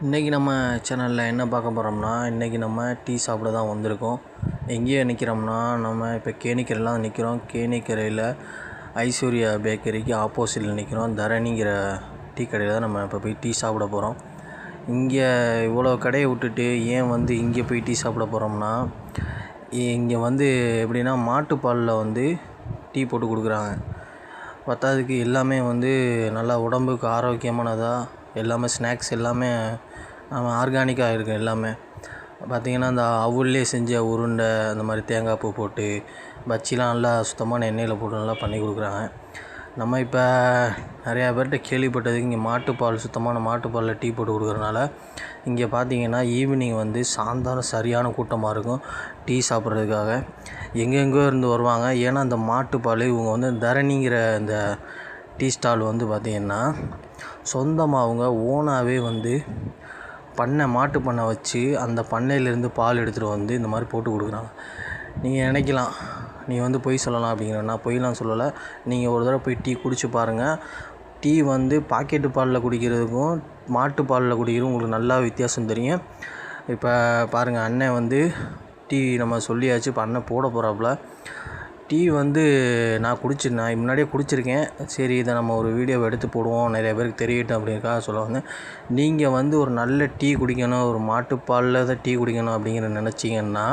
இன்றைக்கி நம்ம சேனலில் என்ன பார்க்க போகிறோம்னா, இன்றைக்கி நம்ம டீ சாப்பிட தான் வந்திருக்கோம். எங்கேயே நிற்கிறோம்னா, நம்ம இப்போ கேணிக்கரையில் நிற்கிறோம். கேணிக்கரையில் ஐஸ்வர்யா பேக்கரிக்கு ஆப்போசிட்டில் நிற்கிறோம். தரணிங்கிற டீ கடையில் தான் நம்ம இப்போ போய் டீ சாப்பிட போகிறோம். இங்கே இவ்வளோ கடையை விட்டுட்டு ஏன் இங்கே போய் டீ சாப்பிட போகிறோம்னா, இங்கே எப்படின்னா மாட்டுப்பாலில் டீ போட்டு கொடுக்குறாங்க. பத்தாததுக்கு எல்லாமே நல்லா உடம்புக்கு ஆரோக்கியமானதாக, எல்லாமே ஸ்நாக்ஸ் எல்லாமே ஆர்கானிக்காக இருக்குது. எல்லாமே பார்த்திங்கன்னா இந்த அவுல்லே செஞ்ச உருண்டை, அந்த மாதிரி தேங்காய் பூ போட்டு பஜ்ஜிலாம் நல்லா சுத்தமான எண்ணெயில் போட்டு நல்லா பண்ணி கொடுக்குறாங்க. நம்ம இப்போ நிறையா பேர்கிட்ட கேள்விப்பட்டதுக்கு இங்கே மாட்டுப்பால், சுத்தமான மாட்டுப்பாலில் டீ போட்டு கொடுக்குறனால இங்கே பார்த்திங்கன்னா ஈவினிங் சாயந்தரம் சரியான கூட்டமாக இருக்கும் டீ சாப்பிட்றதுக்காக. எங்கெங்கோ இருந்து வருவாங்க. ஏன்னா அந்த மாட்டுப்பால் இவங்க தரணிங்கிற இந்த டீ ஸ்டால் பார்த்திங்கன்னா சொந்தமாக அவங்க ஓனாகவே மாட்டு பண்ணை வச்சு அந்த பண்ணையிலேருந்து பால் எடுத்துகிட்டு இந்த மாதிரி போட்டு கொடுக்குறாங்க. நீங்கள் நினைக்கலாம், நீ பொய் சொல்லலாம் அப்படிங்கிற. நான் பொய்லாம் சொல்லலை. நீங்கள் ஒரு தடவை போய் டீ குடிச்சு பாருங்கள். டீ பாக்கெட்டு பாலில் குடிக்கிறதுக்கும் மாட்டு பாலில் குடிக்கிறதுக்கும் உங்களுக்கு நல்லா வித்தியாசம் தெரியும். இப்போ பாருங்கள், அண்ணன் டீ நம்ம சொல்லியாச்சு. இப்போ அண்ணன் போட போகிறாப்புல. டீ நான் முன்னாடியே குடிச்சிருக்கேன். சரி, இதை நம்ம ஒரு வீடியோவை எடுத்து போடுவோம், நிறைய பேருக்கு தெரியட்டும் அப்படிங்கிறக்காக சொல்ல வந்தேன். நீங்கள் ஒரு நல்ல டீ குடிக்கணும், ஒரு மாட்டுப்பாலில் தான் டீ குடிக்கணும் அப்படிங்கிற நினச்சிங்கன்னா,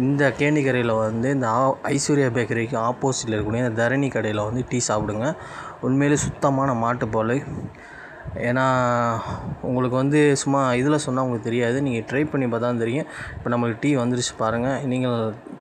இந்த கேணிக்கரையில் இந்த ஐஸ்வர்யா பேக்கரிக்கு ஆப்போசிட்டில் இருக்கக்கூடிய இந்த தரணி கடையில் டீ சாப்பிடுங்க. உண்மையிலே சுத்தமான மாட்டுப்பால். ஏன்னா உங்களுக்கு சும்மா இதில் சொன்னால் உங்களுக்கு தெரியாது. நீங்கள் ட்ரை பண்ணி பார்த்தா தான் தெரியும். இப்போ நம்மளுக்கு டீ வந்துருச்சு பாருங்கள். நீங்கள்